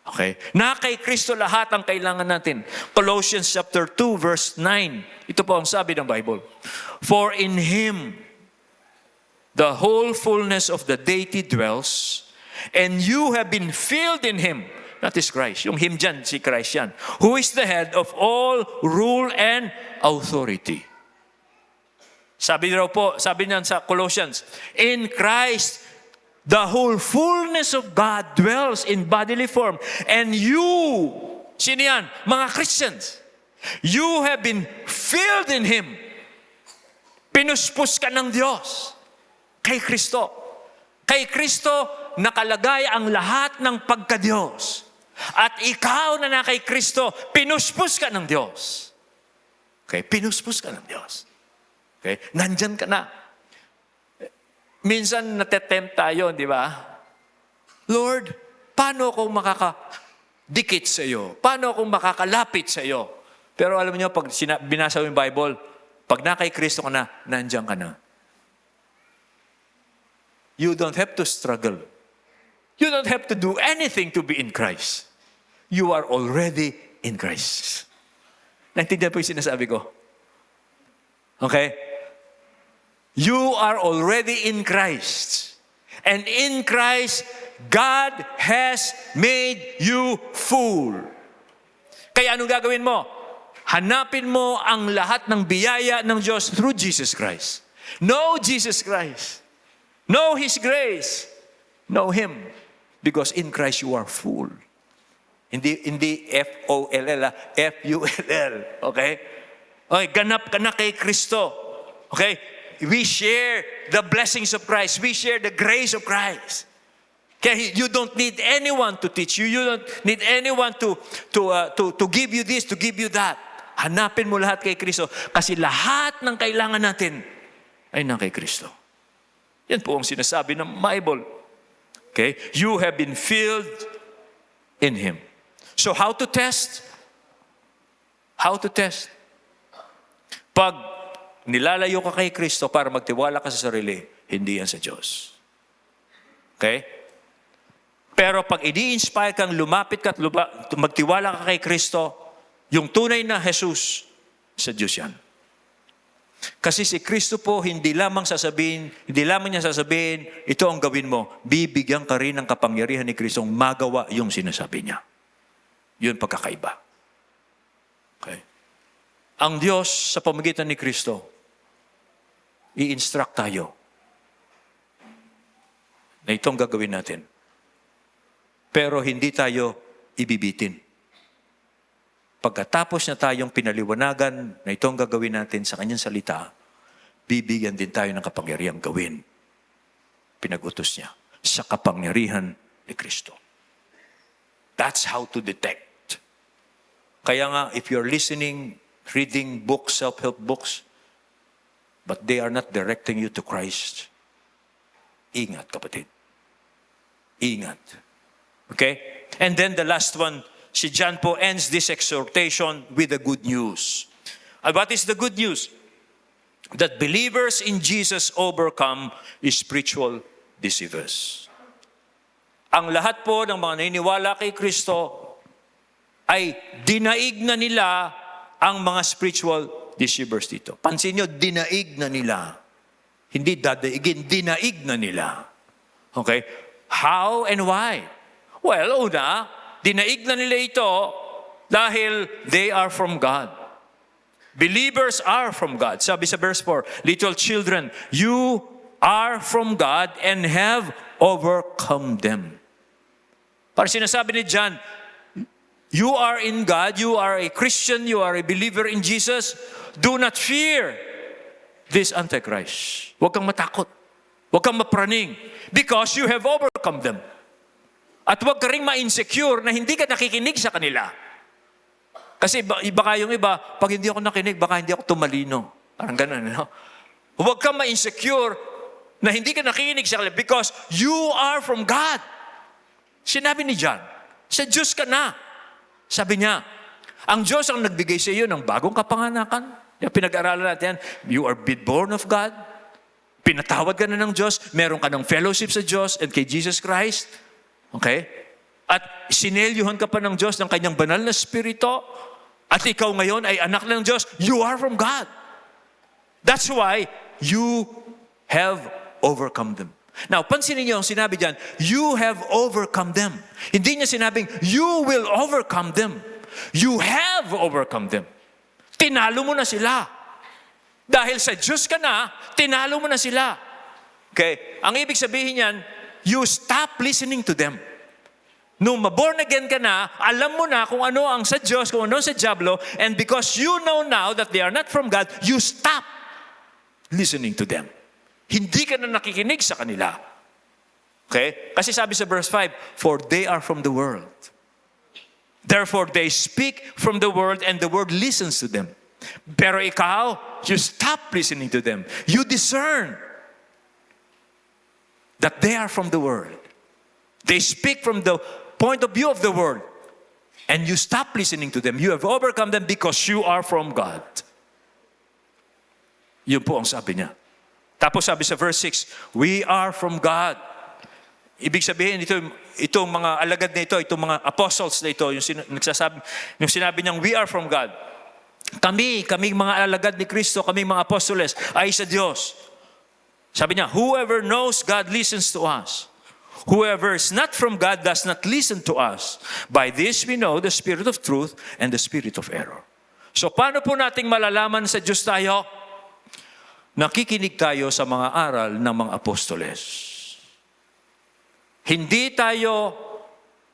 Okay? Na kay Kristo lahat ang kailangan natin. Colossians chapter 2 verse 9. Ito po ang sabi ng Bible. For in Him the whole fullness of the deity dwells, and you have been filled in Him. That is Christ. Yung Him dyan, si Christ yan. Who is the head of all rule and authority. Sabi niyan sa Colossians, in Christ, the whole fullness of God dwells in bodily form. And you, sino yan? Mga Christians. You have been filled in Him. Pinuspos ka ng Diyos. Kay Kristo. Kay Kristo, nakalagay ang lahat ng pagka-Diyos. At ikaw na kay Kristo, pinuspos ka ng Diyos. Okay? Pinuspos ka ng Diyos. Okay? Nandyan ka na. Minsan natetempt tayo, di ba? Lord, paano ako makakadikit sa iyo? Paano ako makakalapit sa iyo? Pero alam niyo, pag binasa mo yung Bible, pag na kay Kristo ka na, nandyan ka na. You don't have to struggle. You don't have to do anything to be in Christ. You are already in Christ. Naintindihan po yung sinasabi ko? Okay? You are already in Christ. And in Christ, God has made you full. Kaya anong gagawin mo? Hanapin mo ang lahat ng biyaya ng Diyos through Jesus Christ. Know Jesus Christ. Know His grace. Know Him. Because in Christ you are full. Hindi F-O-L-L, F-U-L-L. Okay? Okay, ganap ka na kay Kristo. Okay? We share the blessings of Christ. We share the grace of Christ. Okay? You don't need anyone to teach you. You don't need anyone to give you this, to give you that. Hanapin mo lahat kay Kristo. Kasi lahat ng kailangan natin ay na kay Kristo. Yan po ang sinasabi ng Bible. Okay? You have been filled in Him. So how to test? How to test? Pag nilalayo ka kay Kristo para magtiwala ka sa sarili, hindi yan sa Diyos. Okay? Pero pag ini-inspire kang lumapit ka at magtiwala ka kay Kristo, yung tunay na Jesus, sa Diyos yan. Kasi si Kristo po, hindi lamang niya sasabihin, ito ang gawin mo, bibigyan ka rin ng kapangyarihan ni Kristong magawa yung sinasabi niya. Yun pagkakaiba. Okay? Ang Diyos sa pamamagitan ni Kristo, i-instruct tayo na itong gagawin natin. Pero hindi tayo ibibitin. Pagkatapos na tayong pinaliwanagan na itong gagawin natin sa kanyang salita, bibigyan din tayo ng kapangyarihang gawin pinag-utos niya sa kapangyarihan ni Kristo. That's how to detect. Kaya nga, if you're listening, reading books, self-help books, but they are not directing you to Christ, ingat, kapatid. Ingat. Okay? And then the last one, si John po ends this exhortation with the good news. And what is the good news? That believers in Jesus overcome spiritual deceivers. Ang lahat po ng mga naniniwala kay Kristo ay dinaig na nila ang mga spiritual deceivers dito. Pansin nyo, dinaig na nila. Hindi dadaigin, dinaig na nila. Okay? How and why? Well, una, dinaig na nila ito dahil they are from God. Believers are from God. Sabi sa verse 4, little children, you are from God and have overcome them. Para sinasabi ni John, you are in God, you are a Christian, you are a believer in Jesus, do not fear this Antichrist. Huwag kang matakot. Huwag kang mapraning because you have overcome them. At huwag ka rin ma-insecure na hindi ka nakikinig sa kanila. Kasi baka yung iba, pag hindi ako nakinig, baka hindi ako tumalino. Parang ganun, no? Huwag kang ma-insecure na hindi ka nakikinig sa kanila because you are from God. Sinabi ni John, sa Diyos ka na. Sabi niya, ang Diyos ang nagbigay sa iyo ng bagong kapanganakan. Yung pinag-aralan natin, you are born of God. Pinatawad ka na ng Diyos. Meron ka ng fellowship sa Diyos and kay Jesus Christ. Okay? At sinelyuhan ka pa ng Diyos ng kanyang banal na spirito. At ikaw ngayon ay anak ng Diyos. You are from God. That's why you have overcome them. Now, pansinin niyo ang sinabi diyan, you have overcome them. Hindi niya sinabing, you will overcome them. You have overcome them. Tinalo mo na sila. Dahil sa Diyos ka na, tinalo mo na sila. Okay? Ang ibig sabihin niyan, you stop listening to them. Nung maborn again ka na, alam mo na kung ano ang sa Diyos, kung ano sa diablo, and because you know now that they are not from God, you stop listening to them. Hindi ka na nakikinig sa kanila. Okay? Kasi sabi sa verse 5, for they are from the world. Therefore, they speak from the world and the world listens to them. Pero ikaw, you stop listening to them. You discern that they are from the world. They speak from the point of view of the world. And you stop listening to them. You have overcome them because you are from God. Yun po ang sabi niya. Tapos sabi sa verse 6, we are from God. Ibig sabihin, itong mga alagad na ito, itong mga apostles na ito, yung sinabi niyang, we are from God. Kaming mga alagad ni Kristo, kaming mga apostoles, ay sa Diyos. Sabi niya, whoever knows God listens to us. Whoever is not from God does not listen to us. By this we know the spirit of truth and the spirit of error. So paano po nating malalaman sa Diyos tayo? Nakikinig tayo sa mga aral ng mga apostoles. Hindi tayo,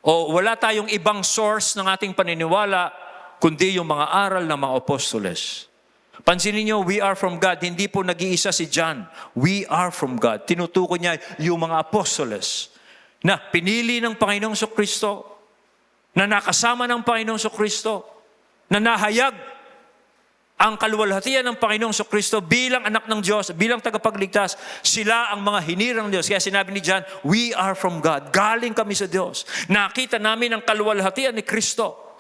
o wala tayong ibang source ng ating paniniwala, kundi yung mga aral ng mga apostoles. Pansinin niyo, we are from God. Hindi po nag-iisa si John. We are from God. Tinutukoy niya yung mga apostoles na pinili ng Panginoong Kristo, na nakasama ng Panginoong Kristo, na nahayag ang kaluwalhatian ng Panginoong Kristo bilang anak ng Diyos, bilang tagapagligtas. Sila ang mga hinirang Diyos. Kaya sinabi ni John, we are from God. Galing kami sa Diyos. Nakita namin ang kaluwalhatian ni Kristo.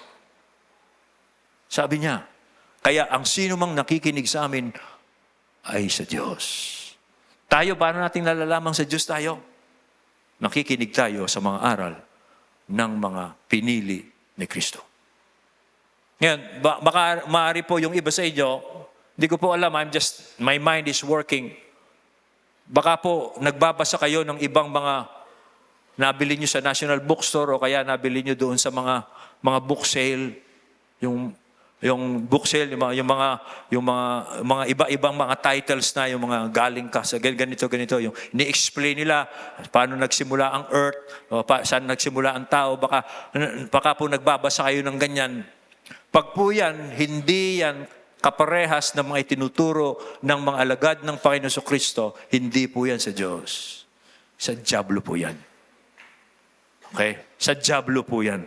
Sabi niya, kaya ang sino mang nakikinig sa amin ay sa Diyos. Tayo, paano natin nalalaman sa Diyos tayo? Nakikinig tayo sa mga aral ng mga pinili ni Kristo. Ngayon, baka maaari po yung iba sa inyo, hindi ko po alam, my mind is working. Baka po nagbabasa kayo ng ibang mga nabili nyo sa National Bookstore o kaya nabili nyo doon sa mga book sale, yung book sale, yung mga iba-ibang mga titles na, yung mga galing ka sa ganito, yung ni-explain nila paano nagsimula ang earth, o saan nagsimula ang tao, baka po nagbabasa kayo ng ganyan. Pag po yan, hindi yan kaparehas ng mga itinuturo ng mga alagad ng Panginoon Kristo, hindi po yan sa Diyos. Sa diablo po yan. Okay? Sa diablo po yan.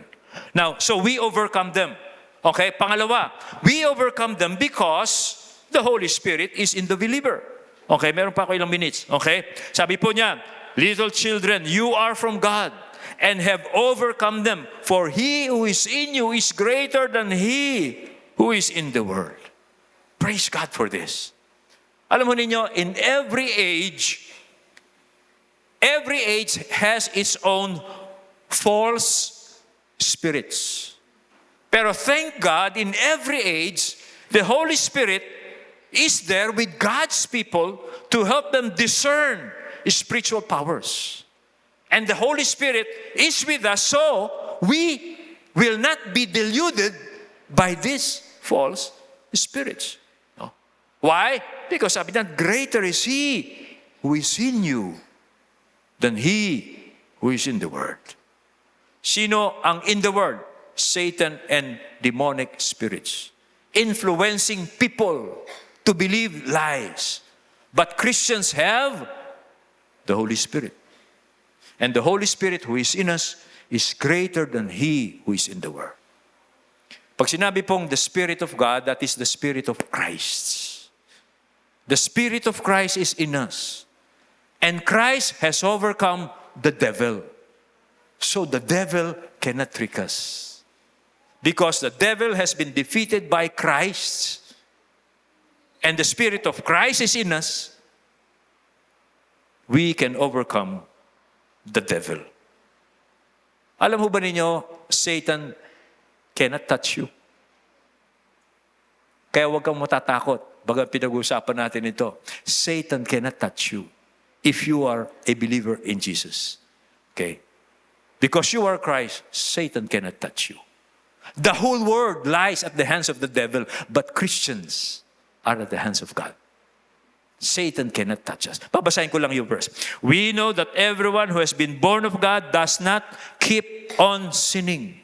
Now, so we overcome them. Okay? Pangalawa, we overcome them because the Holy Spirit is in the believer. Okay? Meron pa ako ilang minutes. Okay? Sabi po niya, little children, you are from God and have overcome them. For he who is in you is greater than he who is in the world. Praise God for this. Alam mo ninyo, in every age has its own false spirits. Pero thank God, in every age, the Holy Spirit is there with God's people to help them discern spiritual powers. And the Holy Spirit is with us, so we will not be deluded by these false spirits. No? Why? Because sabi na, greater is He who is in you than he who is in the world. Sino ang in the world? Satan and demonic spirits. Influencing people to believe lies. But Christians have the Holy Spirit. And the Holy Spirit who is in us is greater than he who is in the world. Pag sinabi pong the Spirit of God, that is the Spirit of Christ. The Spirit of Christ is in us. And Christ has overcome the devil. So the devil cannot trick us. Because the devil has been defeated by Christ. And the Spirit of Christ is in us. We can overcome the devil. Alam mo ba ninyo, Satan cannot touch you. Kaya huwag kang matatakot. Baga pinag-uusapan natin ito. Satan cannot touch you if you are a believer in Jesus. Okay? Because you are Christ, Satan cannot touch you. The whole world lies at the hands of the devil, but Christians are at the hands of God. Satan cannot touch us. Babasahin ko lang yung verse. We know that everyone who has been born of God does not keep on sinning.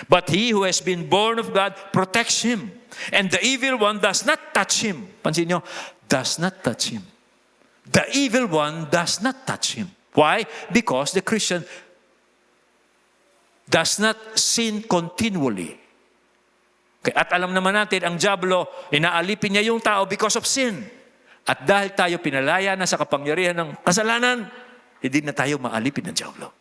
But he who has been born of God protects him. And the evil one does not touch him. Pansin nyo, does not touch him. The evil one does not touch him. Why? Because the Christian does not sin continually. Okay, at alam naman natin, ang diablo, inaalipin niya yung tao because of sin. At dahil tayo pinalaya na sa kapangyarihan ng kasalanan, hindi na tayo maalipin ng diablo.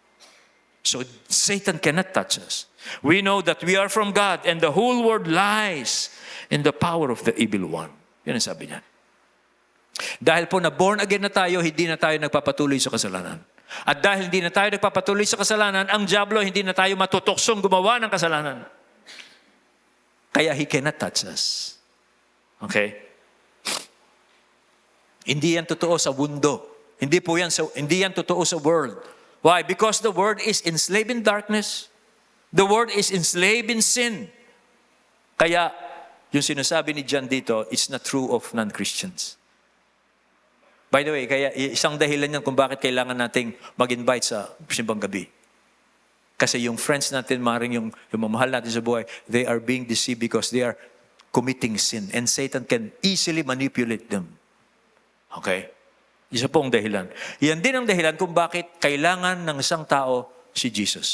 So Satan cannot touch us. We know that we are from God and the whole world lies in the power of the evil one. Yan ang sabi niya. Dahil po na born again na tayo, hindi na tayo nagpapatuloy sa kasalanan. At dahil hindi na tayo nagpapatuloy sa kasalanan, ang diablo hindi na tayo matutuksong gumawa ng kasalanan. Kaya he cannot touch us. Okay? Hindi yan totoo sa mundo. Hindi yan totoo sa world. Why? Because the world is enslaved in darkness. The world is enslaved in sin. Kaya, yung sinasabi ni John dito, it's not true of non-Christians. By the way, kaya isang dahilan yan kung bakit kailangan nating mag-invite sa simbang gabi. Kasi yung friends natin, maring yung mamahal natin sa buhay, they are being deceived because they are committing sin. And Satan can easily manipulate them. Okay? Isa pong dahilan. Yan din ang dahilan kung bakit kailangan ng isang tao si Jesus.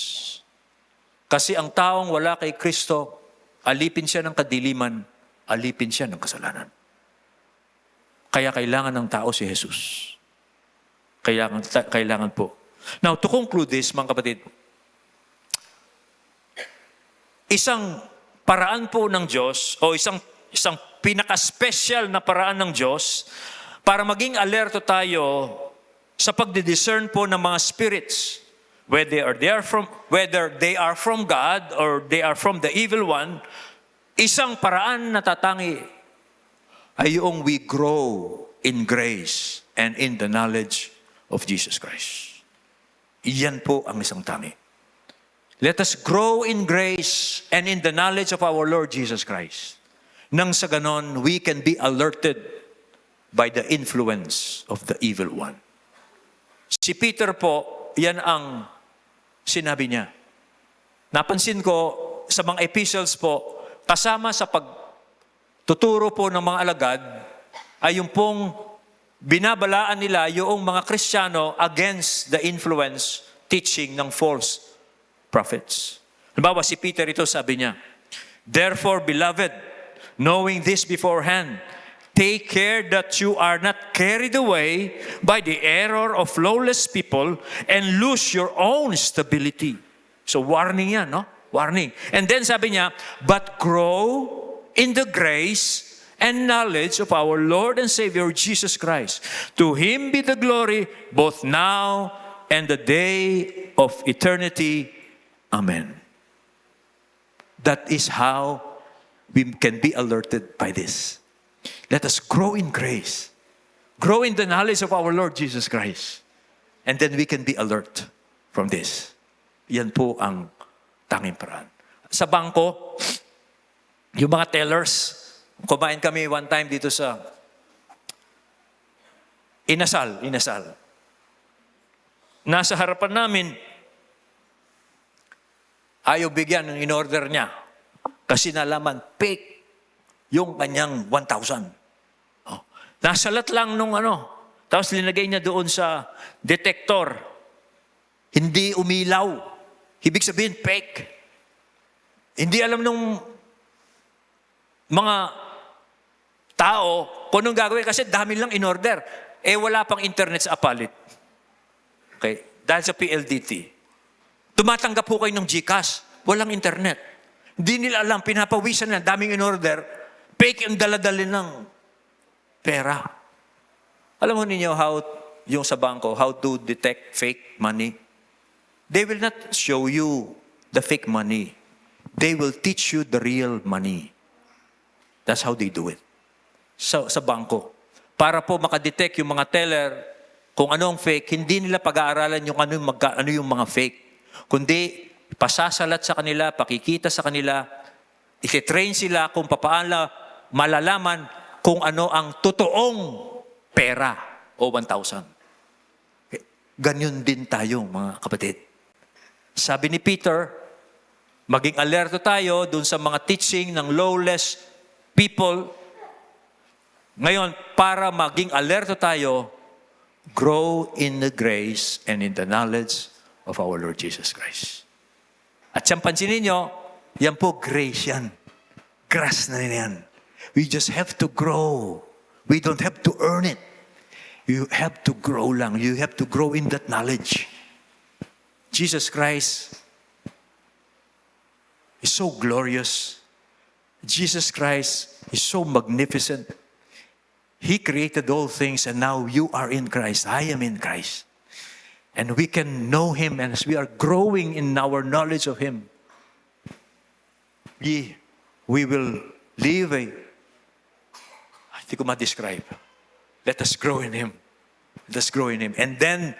Kasi ang taong wala kay Kristo, alipin siya ng kadiliman, alipin siya ng kasalanan. Kaya kailangan ng tao si Jesus. Kailangan po. Now, to conclude this, mga kapatid, isang paraan po ng Diyos, o isang pinaka-special na paraan ng Diyos, para maging alerto tayo sa pagdidiscern po ng mga spirits, whether they are from God or they are from the evil one, isang paraan na tatangi ay yung we grow in grace and in the knowledge of Jesus Christ. Iyan po ang isang tangi. Let us grow in grace and in the knowledge of our Lord Jesus Christ. Nang sa ganon, we can be alerted by the influence of the evil one. Si Peter po, yan ang sinabi niya. Napansin ko sa mga epistles po, kasama sa pagtuturo po ng mga alagad, ay yung pong binabalaan nila yung mga Kristiyano against the influence, teaching ng false prophets. Halimbawa, si Peter ito sabi niya, "Therefore, beloved, knowing this beforehand, take care that you are not carried away by the error of lawless people and lose your own stability." So warning yan, no? Warning. And then sabi niya, "But grow in the grace and knowledge of our Lord and Savior Jesus Christ. To Him be the glory both now and the day of eternity. Amen." That is how we can be alerted by this. Let us grow in grace. Grow in the knowledge of our Lord Jesus Christ. And then we can be alert from this. Yan po ang tanging paraan. Sa bangko, yung mga tellers, kumain kami one time dito sa Inasal. Nasa harapan namin, ayaw bigyan ng in-order niya. Kasi nalaman, fake yung kanyang 1,000. Oh. Nasalat lang nung tapos linagay niya doon sa detector. Hindi umilaw. Ibig sabihin, fake. Hindi alam nung mga tao kung anong gagawin kasi dami lang in-order. Wala pang internet sa Apalit. Okay? Dahil sa PLDT. Tumatanggap po kayo ng GCash. Walang internet. Hindi nila alam, pinapawisan na, daming in-order. Fake yung daladali ng pera. Alam mo ninyo yung sa bangko, how to detect fake money? They will not show you the fake money. They will teach you the real money. That's how they do it. Sa bangko. Para po makadetect yung mga teller kung anong fake, hindi nila pag-aaralan yung ano yung mga fake. Kundi pasasalat sa kanila, pakikita sa kanila, ititrain sila kung paano malalaman kung ano ang totoong pera o 1,000. Ganyan din tayo, mga kapatid. Sabi ni Peter, maging alerto tayo dun sa mga teaching ng lawless people. Ngayon, para maging alerto tayo, grow in the grace and in the knowledge of our Lord Jesus Christ. At siyang pansinin nyo, yan po grace yan. Grace na yan. We just have to grow. We don't have to earn it. You have to grow lang. You have to grow in that knowledge. Jesus Christ is so glorious. Jesus Christ is so magnificent. He created all things and now you are in Christ. I am in Christ. And we can know Him, and as we are growing in our knowledge of Him, we will live hindi ko ma-describe. Let us grow in Him. Let us grow in Him. And then,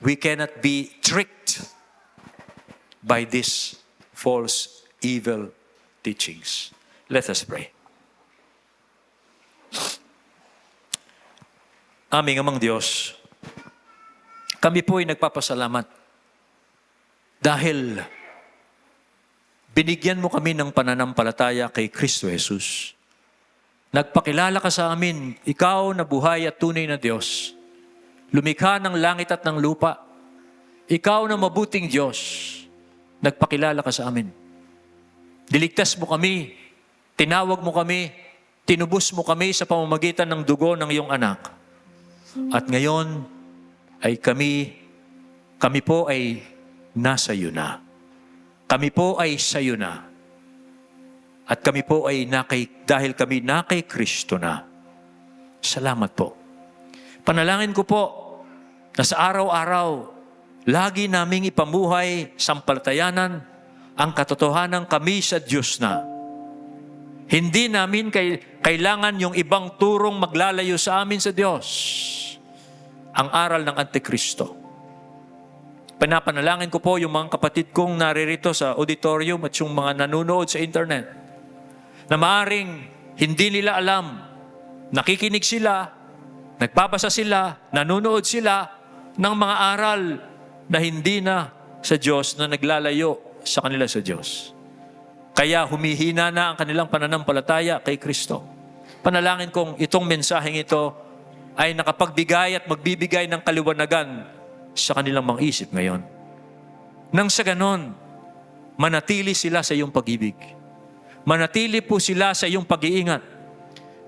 we cannot be tricked by these false, evil teachings. Let us pray. Aming Amang Diyos, kami po ay nagpapasalamat dahil binigyan mo kami ng pananampalataya kay Kristo Jesus. Nagpakilala ka sa amin, ikaw na buhay at tunay na Diyos. Lumikha ng langit at ng lupa. Ikaw na mabuting Diyos. Nagpakilala ka sa amin. Diligtas mo kami, tinawag mo kami, tinubos mo kami sa pamamagitan ng dugo ng iyong anak. At ngayon ay kami po ay nasa iyo na. Kami po ay sa iyo na. At kami po ay dahil kami na kay Kristo na. Salamat po. Panalangin ko po na sa araw-araw, lagi naming ipamuhay sampalatayanan ang katotohanan kami sa Diyos na. Hindi namin kailangan yung ibang turong maglalayo sa amin sa Diyos. Ang aral ng Antikristo. Panapanalangin ko po yung mga kapatid kong naririto sa auditorium at yung mga nanonood sa internet na maaring hindi nila alam, nakikinig sila, nagbabasa sila, nanonood sila ng mga aral na hindi na sa Diyos, na naglalayo sa kanila sa Diyos. Kaya humihina na ang kanilang pananampalataya kay Kristo. Panalangin kong itong mensaheng ito ay nakapagbigay at magbibigay ng kaliwanagan sa kanilang mga isip ngayon. Nang sa ganon, manatili sila sa iyong pag-ibig. Manatili po sila sa iyong pag-iingat.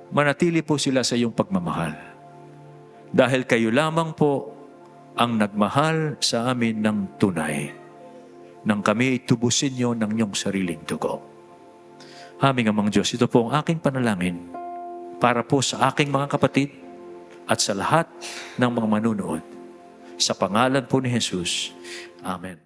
Manatili po sila sa iyong pagmamahal. Dahil kayo lamang po ang nagmahal sa amin ng tunay. Nang kami tubusin niyo ng iyong sariling dugo. Aming Amang Diyos, ito po ang aking panalangin para po sa aking mga kapatid at sa lahat ng mga manunood. Sa pangalan po ni Jesus. Amen.